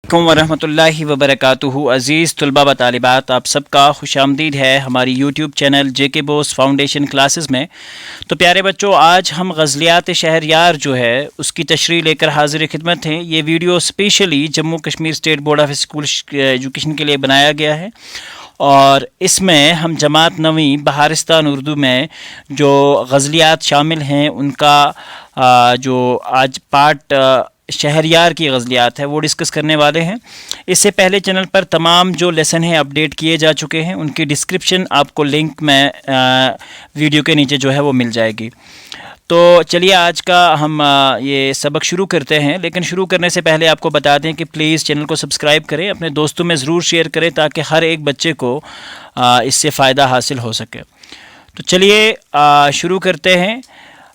वरहमतुल्लाहि वबरकातुहू। अज़ीज़ तलबा व तालिबात, आप सबका खुश आमदीद है हमारी YouTube channel JK Bose foundation classes में। तो प्यारे बच्चों, आज हम गज़लियात शहरयार जो है उसकी तशरीह लेकर हाज़िर खिदमत हैं। ये video specially Jammu Kashmir state board of school education के लिए बनाया गया है और इसमें हम जमात नवी बहारिस्तान उर्दू में जो गज़लियात शामिल हैं उनका जो आज पार्ट शहरयार की गज़लियात है वो डिस्कस करने वाले हैं। इससे पहले चैनल पर तमाम जो लेसन हैं अपडेट किए जा चुके हैं, उनकी डिस्क्रिप्शन आपको लिंक में वीडियो के नीचे जो है वो मिल जाएगी। तो चलिए आज का हम ये सबक शुरू करते हैं, लेकिन शुरू करने से पहले आपको बता दें कि प्लीज़ चैनल को सब्सक्राइब करें, अपने दोस्तों में ज़रूर शेयर करें ताकि हर एक बच्चे को इससे फ़ायदा हासिल हो सके। तो चलिए शुरू करते हैं।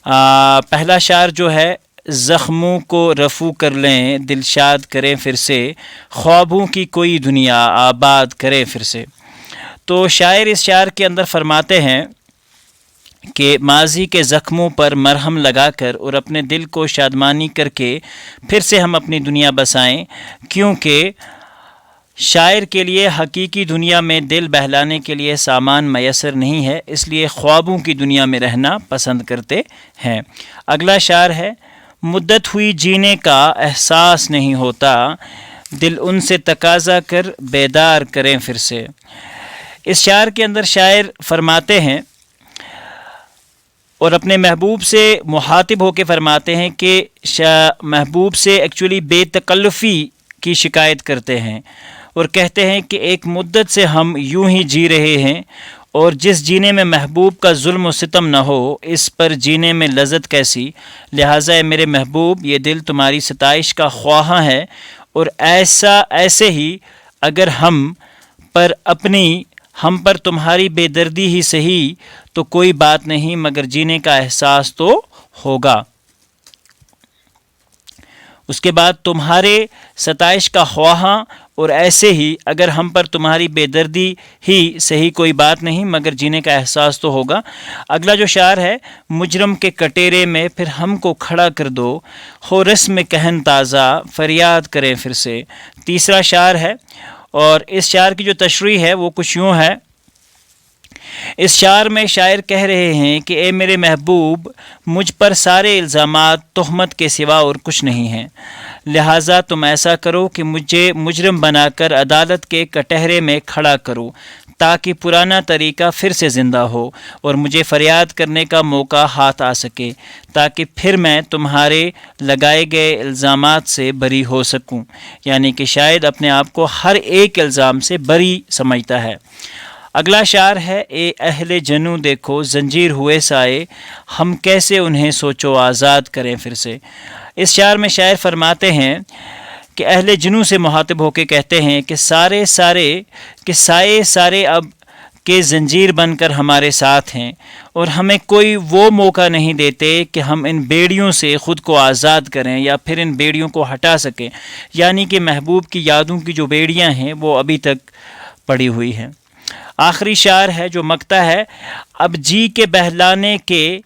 पहला शार जो है, ज़ख्मों को रफ़ू कर लें दिलशाद करें फिर से, ख्वाबों की कोई दुनिया आबाद करें फिर से। तो शायर इस शार के अंदर फरमाते हैं कि माजी के ज़ख्मों पर मरहम लगाकर और अपने दिल को शादमानी करके फिर से हम अपनी दुनिया बसाएं, क्योंकि शायर के लिए हकीकी दुनिया में दिल बहलाने के लिए सामान मैसर नहीं है, इसलिए ख्वाबों की दुनिया में रहना पसंद करते हैं। अगला शार है, मुद्दत हुई जीने का एहसास नहीं होता, दिल उनसे तकाज़ा कर बेदार करें फिर से। इस शार के अंदर शायर फरमाते हैं और अपने महबूब से मुहातिब होकर फरमाते हैं कि महबूब से एक्चुअली बेतकल्लुफ़ी की शिकायत करते हैं और कहते हैं कि एक मुद्दत से हम यूं ही जी रहे हैं और जिस जीने में महबूब का जुल्म व सितम न हो, इस पर जीने में लज़्ज़त कैसी। लिहाजा मेरे महबूब, ये दिल तुम्हारी सताइश का ख्वाहा है और ऐसे ही अगर हम पर तुम्हारी बेदर्दी ही सही तो कोई बात नहीं, मगर जीने का एहसास तो होगा। उसके बाद, तुम्हारे सताइश का ख्वाहा और ऐसे ही अगर हम पर तुम्हारी बेदर्दी ही सही कोई बात नहीं, मगर जीने का एहसास तो होगा। अगला जो शार है, मुजरम के कटेरे में फिर हमको खड़ा कर दो, हो रस्म कहन ताज़ा फरियाद करें फिर से। तीसरा शार है और इस शार की जो तशरीह है वो कुछ यूँ है। इस शार में शायर कह रहे हैं कि ए मेरे महबूब, मुझ पर सारे इल्ज़ामात तोहमत के सिवा और कुछ नहीं हैं, लिहाजा तुम ऐसा करो कि मुझे मुजरम बनाकर अदालत के कटहरे में खड़ा करो ताकि पुराना तरीका फिर से ज़िंदा हो और मुझे फ़रियाद करने का मौका हाथ आ सके, ताकि फिर मैं तुम्हारे लगाए गए इल्ज़ामात से बरी हो सकूं। यानी कि शायद अपने आप को हर एक इल्ज़ाम से बरी समझता है। अगला शार है, ए अहले जनू देखो जंजीर हुए साए, हम कैसे उन्हें सोचो आज़ाद करें फिर से। इस शार में शायर फरमाते हैं कि अहले जनू से मुहातिब होकर कहते हैं कि साए सारे अब के जंजीर बनकर हमारे साथ हैं और हमें कोई वो मौका नहीं देते कि हम इन बेड़ियों से ख़ुद को आज़ाद करें या फिर इन बेड़ियों को हटा सकें। यानी कि महबूब की यादों की जो बेड़ियाँ हैं वो अभी तक पड़ी हुई हैं। आखिरी शार है जो मकता है, अब जी के बहलाने के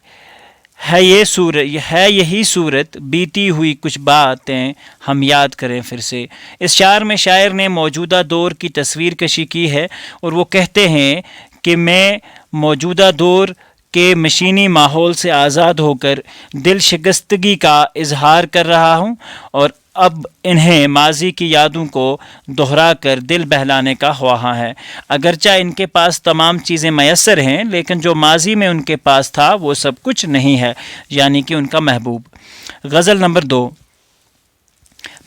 है यही सूरत, बीती हुई कुछ बातें हम याद करें फिर से। इस शार में शायर ने मौजूदा दौर की तस्वीर कशी की है और वो कहते हैं कि मैं मौजूदा दौर के मशीनी माहौल से आज़ाद होकर दिल शिकस्तगी का इजहार कर रहा हूँ और अब इन्हें माजी की यादों को दोहरा कर दिल बहलाने का ख्वाहा है। अगरचा इनके पास तमाम चीज़ें मैसर हैं, लेकिन जो माजी में उनके पास था वो सब कुछ नहीं है, यानी कि उनका महबूब। गज़ल नंबर 2।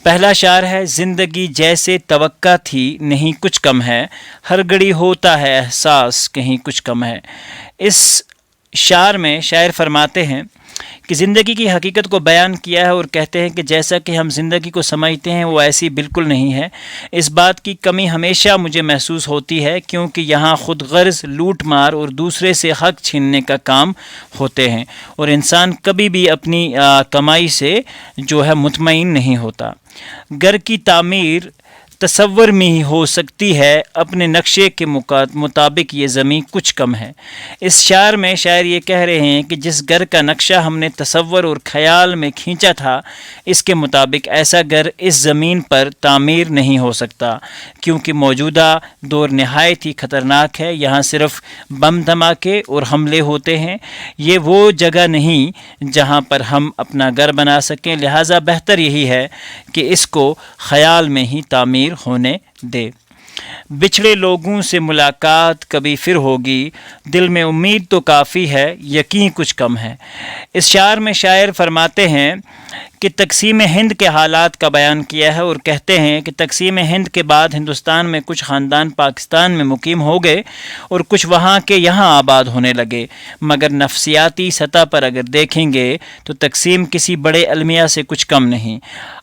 पहला शार है, ज़िंदगी जैसे तवक्का थी नहीं कुछ कम है, हर घड़ी होता है एहसास कहीं कुछ कम है। इस शार में शायर फरमाते हैं कि ज़िंदगी की हकीकत को बयान किया है और कहते हैं कि जैसा कि हम ज़िंदगी को समझते हैं वो ऐसी बिल्कुल नहीं है। इस बात की कमी हमेशा मुझे महसूस होती है, क्योंकि यहाँ खुद गर्ज़, लूट मार और दूसरे से हक़ छीनने का काम होते हैं और इंसान कभी भी अपनी कमाई से जो है मुतमईन नहीं होता। घर की तामीर تصور میں ہی ہو سکتی ہے، اپنے نقشے کے مطابق یہ زمین کچھ کم ہے۔ اس شعر میں شاعر یہ کہہ رہے ہیں کہ جس گھر کا نقشہ ہم نے تصور اور خیال میں کھینچا تھا، اس کے مطابق ایسا گھر اس زمین پر تعمیر نہیں ہو سکتا، کیونکہ موجودہ دور نہایت ہی خطرناک ہے۔ یہاں صرف بم دھماکے اور حملے ہوتے ہیں۔ یہ وہ جگہ نہیں جہاں پر ہم اپنا گھر بنا سکیں، لہٰذا بہتر یہی ہے کہ اس کو خیال میں ہی تعمیر ہونے دے۔ بچھڑے لوگوں سے ملاقات کبھی پھر ہوگی، دل میں امید تو کافی ہے، یقین کچھ کم ہے۔ اس شعر میں شاعر فرماتے ہیں کہ تقسیم ہند کے حالات کا بیان کیا ہے اور کہتے ہیں کہ تقسیم ہند کے بعد ہندوستان میں کچھ خاندان پاکستان میں مقیم ہو گئے اور کچھ وہاں کے یہاں آباد ہونے لگے، مگر نفسیاتی سطح پر اگر دیکھیں گے تو تقسیم کسی بڑے المیہ سے کچھ کم نہیں۔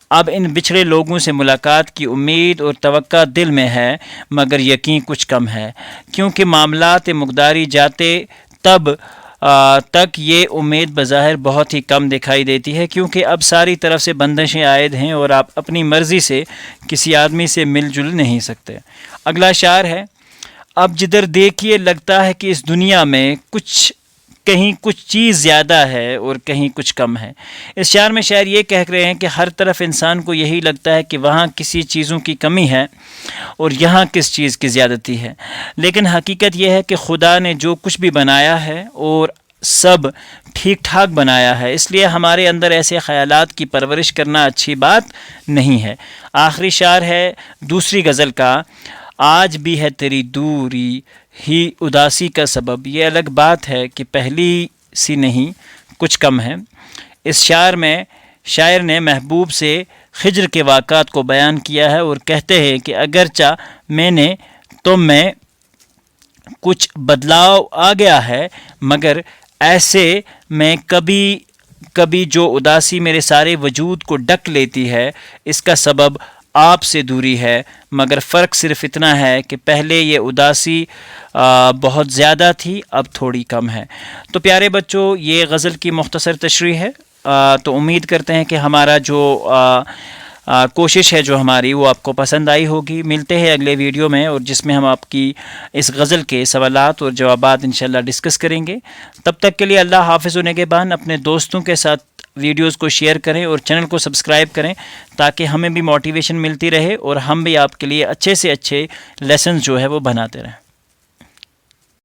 اب ان بچھڑے لوگوں سے ملاقات کی امید اور توقع دل میں ہے، مگر یقین کچھ کم ہے، کیونکہ معاملات مقداری جاتے تب تک یہ امید بظاہر بہت ہی کم دکھائی دیتی ہے، کیونکہ اب ساری طرف سے بندشیں عائد ہیں اور آپ اپنی مرضی سے کسی آدمی سے مل جل نہیں سکتے۔ اگلا شعر ہے، اب جدھر دیکھیے لگتا ہے کہ اس دنیا میں کہیں کچھ چیز زیادہ ہے اور کہیں کچھ کم ہے۔ اس شعر میں شاعر یہ کہہ رہے ہیں کہ ہر طرف انسان کو یہی لگتا ہے کہ وہاں کسی چیزوں کی کمی ہے اور یہاں کس چیز کی زیادتی ہے، لیکن حقیقت یہ ہے کہ خدا نے جو کچھ بھی بنایا ہے اور سب ٹھیک ٹھاک بنایا ہے، اس لیے ہمارے اندر ایسے خیالات کی پرورش کرنا اچھی بات نہیں ہے۔ آخری شعر ہے دوسری غزل کا، آج بھی ہے تیری دوری ہی اداسی کا سبب۔ یہ الگ بات ہے کہ پہلی سی نہیں، کچھ کم ہے۔ اس شعر میں شاعر نے محبوب سے ہجر کے واقعات کو بیان کیا ہے اور کہتے ہیں کہ اگرچہ تم میں کچھ بدلاؤ آ گیا ہے، مگر ایسے میں کبھی جو اداسی میرے سارے وجود کو ڈک لیتی ہے، اس کا سبب آپ سے دوری ہے، مگر فرق صرف اتنا ہے کہ پہلے یہ اداسی بہت زیادہ تھی، اب تھوڑی کم ہے۔ تو پیارے بچوں، یہ غزل کی مختصر تشریح ہے۔ تو امید کرتے ہیں کہ ہمارا جو کوشش ہے جو ہماری وہ آپ کو پسند آئی ہوگی۔ ملتے ہیں اگلے ویڈیو میں، اور جس میں ہم آپ کی اس غزل کے سوالات اور جوابات انشاءاللہ ڈسکس کریں گے۔ تب تک کے لیے اللہ حافظ و نگہبان۔ اپنے دوستوں کے ساتھ ویڈیوز کو شیئر کریں اور چینل کو سبسکرائب کریں تاکہ ہمیں بھی موٹیویشن ملتی رہے اور ہم بھی آپ کے لیے اچھے سے اچھے لیسنز جو ہے وہ بناتے رہیں۔